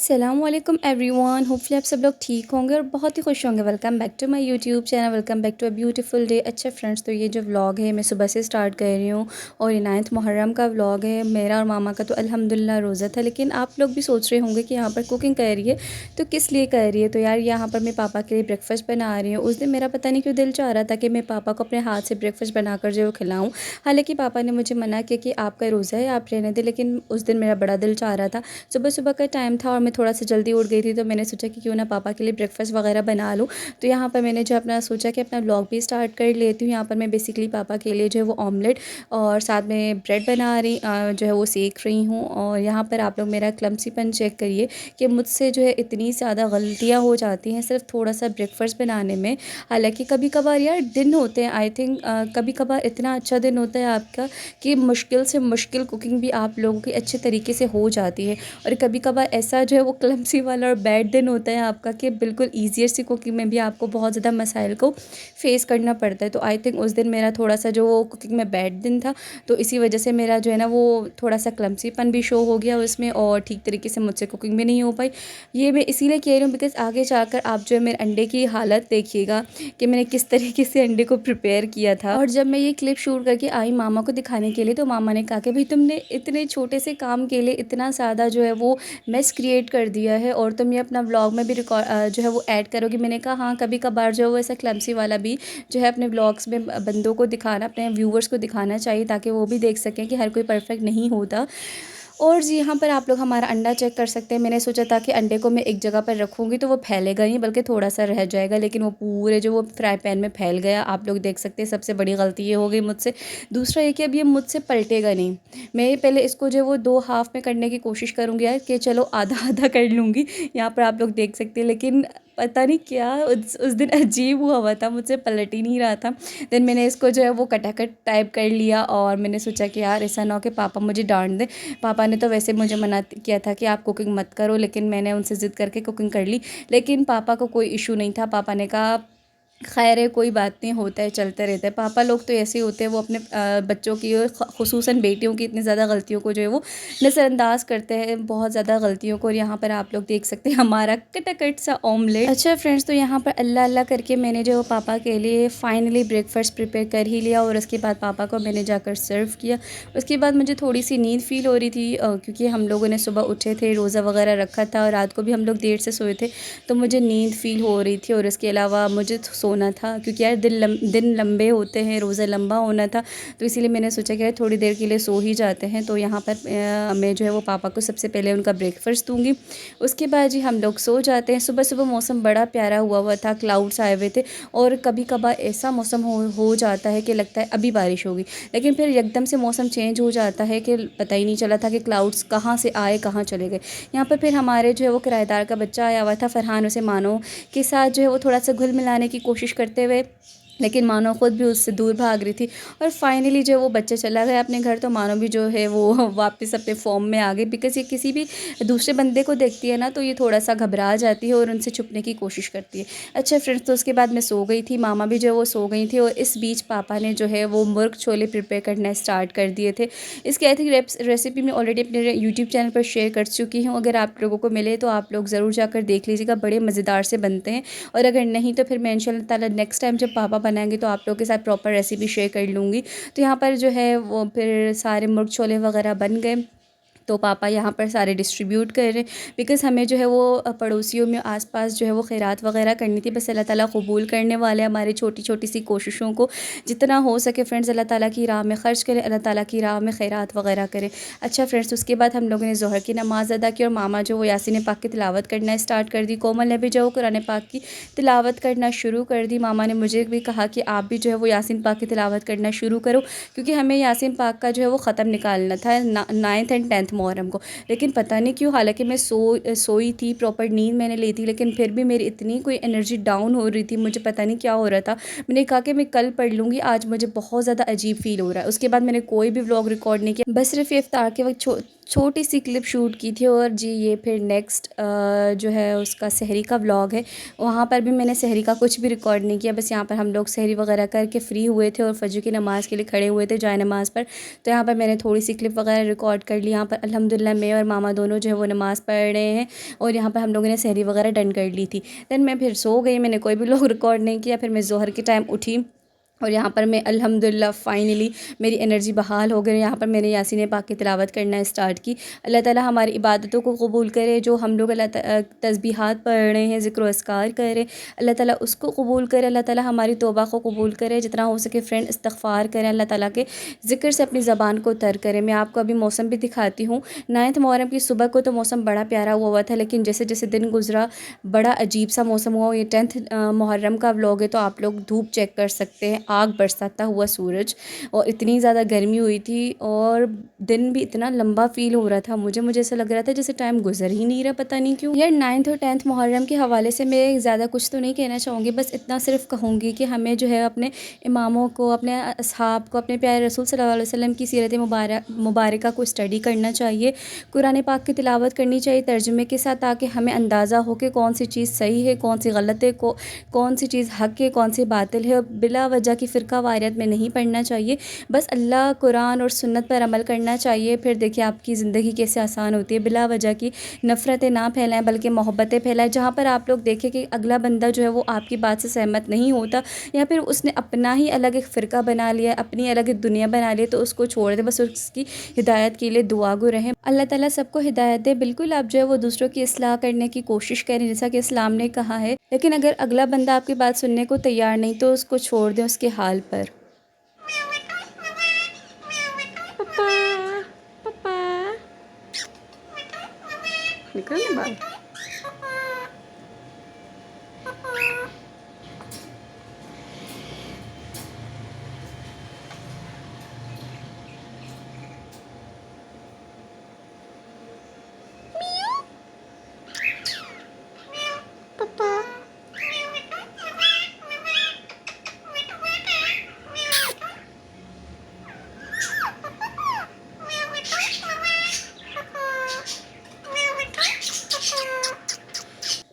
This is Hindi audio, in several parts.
अस्सलामुअलैकुम एवरीवन, होपफुली आप सब लोग ठीक होंगे और बहुत ही खुश होंगे। Welcome back to my YouTube channel, welcome back to a beautiful day. अच्छा फ्रेंड्स, तो ये जो व्लॉग है मैं सुबह से स्टार्ट कर रही हूँ और ये 9 मुहर्रम का व्लॉग है। मेरा और मामा का तो अल्हम्दुलिल्लाह रोज़ा था, लेकिन आप लोग भी सोच रहे होंगे कि यहाँ पर कुकिंग कर रही है तो किस लिए कर रही है। तो यार यहाँ पर मैं पापा के लिए ब्रेकफास्ट बना रही हूँ। उस दिन मेरा पता नहीं क्यों दिल चाह रहा था कि मैं पापा को अपने हाथ से ब्रेकफास्ट बनाकर जो खिलाऊँ। हालाँकि पापा ने मुझे मना किया कि आपका रोज़ा है, आप रहने दें, लेकिन उस दिन मेरा बड़ा दिल चाह रहा था। सुबह सुबह का टाइम था और मैं थोड़ा सा जल्दी उठ गई थी, तो मैंने सोचा कि क्यों ना पापा के लिए ब्रेकफास्ट वगैरह बना लूँ। तो यहाँ पर मैंने जो अपना सोचा कि अपना व्लॉग भी स्टार्ट कर लेती हूँ। यहाँ पर मैं बेसिकली पापा के लिए जो है वो ऑमलेट और साथ में ब्रेड बना रही जो है वो सेक रही हूँ। और यहाँ पर आप लोग मेरा क्लमसीपन चेक करिए कि मुझसे जो है इतनी ज़्यादा गलतियाँ हो जाती हैं सिर्फ थोड़ा सा ब्रेकफास्ट बनाने में। हालाँकि कभी कभार यार दिन होते हैं, आई थिंक कभी कभार इतना अच्छा दिन होता है आपका कि मुश्किल से मुश्किल कुकिंग भी आप लोगों की अच्छे तरीके से हो जाती है। और कभी कभार ऐसा जो है वो क्लमसी वाला और बैड दिन होता है आपका कि बिल्कुल ईजियर सी कुकिंग में भी आपको बहुत ज़्यादा मसाइल को फेस करना पड़ता है। तो आई थिंक उस दिन मेरा थोड़ा सा जो वो कुकिंग में बैड दिन था, तो इसी वजह से मेरा जो है ना वो थोड़ा सा क्लमसीपन भी शो हो गया उसमें और ठीक तरीके से मुझसे कुकिंग भी नहीं हो पाई। ये मैं इसीलिए कह रही हूँ बिकॉज़ आगे जाकर आप जो है मेरे अंडे की हालत देखिएगा कि मैंने किस तरीके से अंडे को प्रिपेयर किया था। और जब मैं ये क्लिप शूट करके आई मामा को दिखाने के लिए, तो मामा ने कहा कि भाई तुमने इतने छोटे से काम के लिए इतना ज़्यादा जो है वो मेस क्रिएट कर दिया है और तुम ये अपना व्लॉग में भी रिकॉर्ड जो है वो ऐड करोगी। मैंने कहा हाँ, कभी कभार जो है वो ऐसा क्लमसी वाला भी जो है अपने व्लॉग्स में बंदों को दिखाना, अपने व्यूवर्स को दिखाना चाहिए ताकि वो भी देख सकें कि हर कोई परफेक्ट नहीं होता। और जी यहाँ पर आप लोग हमारा अंडा चेक कर सकते हैं। मैंने सोचा था कि अंडे को मैं एक जगह पर रखूँगी तो वो फैलेगा नहीं बल्कि थोड़ा सा रह जाएगा, लेकिन वो पूरे जो वो फ्राई पैन में फैल गया। आप लोग देख सकते हैं, सबसे बड़ी गलती ये हो गई मुझसे। दूसरा ये कि अब ये मुझसे पलटेगा नहीं। मैं पहले इसको जो है वो 2 हाफ़ में करने की कोशिश करूँगी यार कि चलो आधा आधा कर लूँगी। यहाँ पर आप लोग देख सकते हैं, लेकिन पता नहीं क्या उस दिन अजीब हुआ था, मुझसे पलट ही नहीं रहा था। देन मैंने इसको जो है वो कटाकट टाइप कर लिया और मैंने सोचा कि यार ऐसा ना हो कि पापा मुझे डांट दें। पापा ने तो वैसे मुझे मना किया था कि आप कुकिंग मत करो, लेकिन मैंने उनसे ज़िद करके कुकिंग कर ली। लेकिन पापा को कोई इशू नहीं था। पापा ने कहा खैर है, कोई बात नहीं, होता है, चलते रहता है। पापा लोग तो ऐसे ही होते हैं, वो अपने बच्चों की और ख़ुसूसन बेटियों की इतनी ज़्यादा गलतियों को जो है वो नज़रअंदाज करते हैं, बहुत ज़्यादा गलतियों को। और यहाँ पर आप लोग देख सकते हैं हमारा कटाकट सा ऑमलेट। अच्छा फ्रेंड्स, तो यहाँ पर अल्लाह अल्लाह करके मैंने जो पापा के लिए फ़ाइनली ब्रेकफास्ट प्रिपेयर कर ही लिया और उसके बाद पापा को मैंने जाकर सर्व किया। उसके बाद मुझे थोड़ी सी नींद फ़ील हो रही थी क्योंकि हम लोगों ने सुबह उठे थे, रोज़ा वगैरह रखा था और रात को भी हम लोग देर से सोए थे, तो मुझे नींद फ़ील हो रही थी। और इसके अलावा मुझे सोना था क्योंकि यार दिन लंबे होते हैं, रोज़ा लंबा होना था, तो इसीलिए मैंने सोचा कि यार थोड़ी देर के लिए सो ही जाते हैं। तो यहाँ पर मैं जो है वो पापा को सबसे पहले उनका ब्रेकफास्ट दूँगी। उसके बाद जी हम लोग सो जाते हैं। सुबह सुबह मौसम बड़ा प्यारा हुआ था, क्लाउड्स आए हुए थे और कभी कभार ऐसा मौसम हो जाता है कि लगता है अभी बारिश होगी, लेकिन फिर एकदम से मौसम चेंज हो जाता है कि पता ही नहीं चला था कि क्लाउड्स कहाँ से आए कहाँ चले गए। यहाँ पर फिर हमारे जो है वो किराएदार का बच्चा आया हुआ था फरहान, उसे मानो के साथ जो है वो थोड़ा सा घुल मिलाने की कोशिश करते हुए, लेकिन मानो खुद भी उससे दूर भाग रही थी। और फाइनली जो वो बच्चा चला गया अपने घर, तो मानो भी जो है वो वापस अपने फॉर्म में आ गई। बिकॉज़ ये किसी भी दूसरे बंदे को देखती है ना, तो ये थोड़ा सा घबरा जाती है और उनसे छुपने की कोशिश करती है। अच्छा फ्रेंड्स, तो उसके बाद मैं सो गई थी, मामा भी जो है वो सो गई थी और इस बीच पापा ने जो है वो मुर्ग छोले प्रिपेयर करना स्टार्ट कर दिए थे। इसकी आई थिंक रेसिपी मैं ऑलरेडी अपने यूट्यूब चैनल पर शेयर कर चुकी हूँ। अगर आप लोगों को मिले तो आप लोग ज़रूर जाकर देख लीजिएगा, बड़े मज़ेदार से बनते हैं। और अगर नहीं तो फिर मैं इंशाल्लाह ताला नेक्स्ट टाइम जब पापा बनाएंगे तो आप लोगों के साथ प्रॉपर रेसिपी शेयर कर लूँगी। तो यहाँ पर जो है वो फिर सारे मुर्ग छोले वगैरह बन गए, तो पापा यहाँ पर सारे डिस्ट्रीब्यूट कर रहे हैं बिकॉज़ हमें जो है वो पड़ोसियों में आसपास जो है वो खैरात वगैरह करनी थी। बस अल्लाह ताला कबूल करने वाले हमारी छोटी छोटी सी कोशिशों को। जितना हो सके फ्रेंड्स अल्लाह ताला की राह में ख़र्च करें, अल्लाह ताला की राह में खैरात वगैरह करें। अच्छा फ्रेंड्स, उसके बाद हम लोगों ने ज़ोहर की नमाज़ अदा की और मामा जो वो यासीन पाक की तिलावत करना स्टार्ट कर दी। कोमल ने भी जो कुरान पाक की तिलावत करना शुरू कर दी। मामा ने मुझे भी कहा कि आप भी जो है वो यासीन पाक की तिलावत करना शुरू करो, क्योंकि हमें यासीन पाक का जो है वो ख़त्म निकालना था 9th एंड 10th मुहर्रम को। लेकिन पता नहीं क्यों, हालांकि मैं सोई थी, प्रॉपर नींद मैंने ली थी, लेकिन फिर भी मेरी इतनी कोई एनर्जी डाउन हो रही थी, मुझे पता नहीं क्या हो रहा था। मैंने कहा कि मैं कल पढ़ लूँगी, आज मुझे बहुत ज़्यादा अजीब फील हो रहा है। उसके बाद मैंने कोई भी व्लॉग रिकॉर्ड नहीं किया, बस सिर्फ इफ्तार के वक्त छोटी सी क्लिप शूट की थी। और जी ये फिर नेक्स्ट जो है उसका सहरी का व्लॉग है। वहाँ पर भी मैंने सहरी का कुछ भी रिकॉर्ड नहीं किया, बस यहाँ पर हम लोग सहरी वगैरह करके फ़्री हुए थे और फजर की नमाज़ के लिए खड़े हुए थे जाए नमाज़ पर। तो यहाँ पर मैंने थोड़ी सी क्लिप वगैरह रिकॉर्ड कर ली। यहाँ पर अल्हम्दुलिल्लाह मैं और मामा दोनों जो है वो नमाज़ पढ़ रहे हैं और यहाँ पर हम लोगों ने सहरी वगैरह डन कर ली थी। दैन मैं फिर सो गई, मैंने कोई भी व्लॉग रिकॉर्ड नहीं किया। फिर मैं ज़ोहर के टाइम उठी और यहाँ पर मैं अल्हम्दुलिल्लाह फ़ाइनली मेरी एनर्जी बहाल हो गई। यहाँ पर मैंने यासीन पाक की तिलावत करना स्टार्ट की। अल्लाह ताला हमारी इबादतों को कबूल करे। जो हम लोग तस्बीहात पढ़ रहे हैं, ज़िक्र अस्कार कर रहे, अल्लाह ताला उसको कबूल करे। अल्लाह ताला हमारी तौबा को कबूल करे। जितना हो सके फ्रेंड इस्तग़फ़ार करें, अल्लाह ताला के ज़िक्र से अपनी ज़बान को तर करें। मैं आपको अभी मौसम भी दिखाती हूँ। 9 मुहर्रम की सुबह को तो मौसम बड़ा प्यारा हुआ था, लेकिन जैसे जैसे दिन गुज़रा बड़ा अजीब सा मौसम हुआ। ये 10 मुहर्रम का व्लॉग है, तो आप लोग धूप चेक कर सकते हैं, आग बरसाता हुआ सूरज, और इतनी ज़्यादा गर्मी हुई थी और दिन भी इतना लंबा फ़ील हो रहा था। मुझे ऐसा लग रहा था जैसे टाइम गुजर ही नहीं रहा, पता नहीं क्यों। यार 9th और 10th मुहर्रम के हवाले से मैं ज़्यादा कुछ तो नहीं कहना चाहूँगी, बस इतना सिर्फ कहूँगी कि हमें जो है अपने इमामों को, अपने असहाब को, अपने प्यारे रसूल सल्लल्लाहु अलैहि वसल्लम की सीरत मुबारका को स्टडी करना चाहिए, कुरान पाक की तिलावत करनी चाहिए तर्जुमे के साथ, ताकि हमें अंदाज़ा हो कि कौन सी चीज़ सही है, कौन सी गलत है, कौन सी चीज़ हक़ है, कौन सी बातिल है। और बिला वजह की फ़िरका वारियत में नहीं पढ़ना चाहिए, बस अल्लाह, कुरान और सुन्नत पर अमल करना चाहिए। फिर देखिए आपकी ज़िंदगी कैसे आसान होती है। बिला वजह की नफ़रतें ना फैलाएं, बल्कि मोहब्बतें फैलाएं। जहाँ पर आप लोग देखें कि अगला बंदा जो है वो आपकी बात से सहमत नहीं होता, या फिर उसने अपना ही अलग एक फ़िरका बना लिया, अपनी अलग एक दुनिया बना ली, तो उसको छोड़ दे। बस उसकी हिदायत के लिए दुआ गो रहें। अल्लाह ताला सबको हिदायत दे। बिल्कुल आप जो है वो दूसरों की इस्लाह करने की कोशिश करें, जैसा कि इस्लाम ने कहा है। लेकिन अगर अगला बंदा आपकी बात सुनने को तैयार नहीं, तो उसको छोड़ दें उसके हाल पर। पापा, पापा, निकल ना बाहर।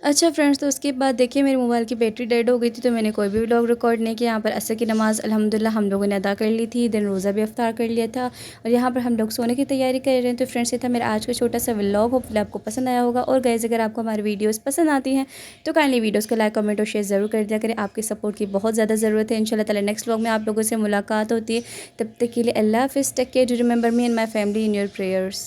अच्छा फ्रेंड्स, तो उसके बाद देखिए मेरे मोबाइल की बैटरी डेड हो गई थी, तो मैंने कोई भी व्लॉग रिकॉर्ड नहीं किया। यहाँ पर असर की नमाज़ अल्हम्दुलिल्लाह हम लोगों ने अदा कर ली थी। दिन रोज़ा भी अफ्तार कर लिया था और यहाँ पर हम लोग सोने की तैयारी कर रहे हैं। तो फ्रेंड्स ये था मेरा आज का छोटा सा व्लॉग, होपफुली आपको पसंद आया होगा। और गाइस अगर आपको हमारी वीडियोज़ पसंद आती हैं तो काइंडली वीडियोज़ को लाइक, कमेंट और शेयर ज़रूर कर दिया करें। आपकी सपोर्ट की बहुत ज़्यादा ज़रूरत है। इंशाल्लाह ताला नेक्स्ट व्लॉग में आप लोगों से मुलाकात होती है। तब तक के लिए अल्लाह हाफ़िज़। Take care, do remember me and my family in your prayers.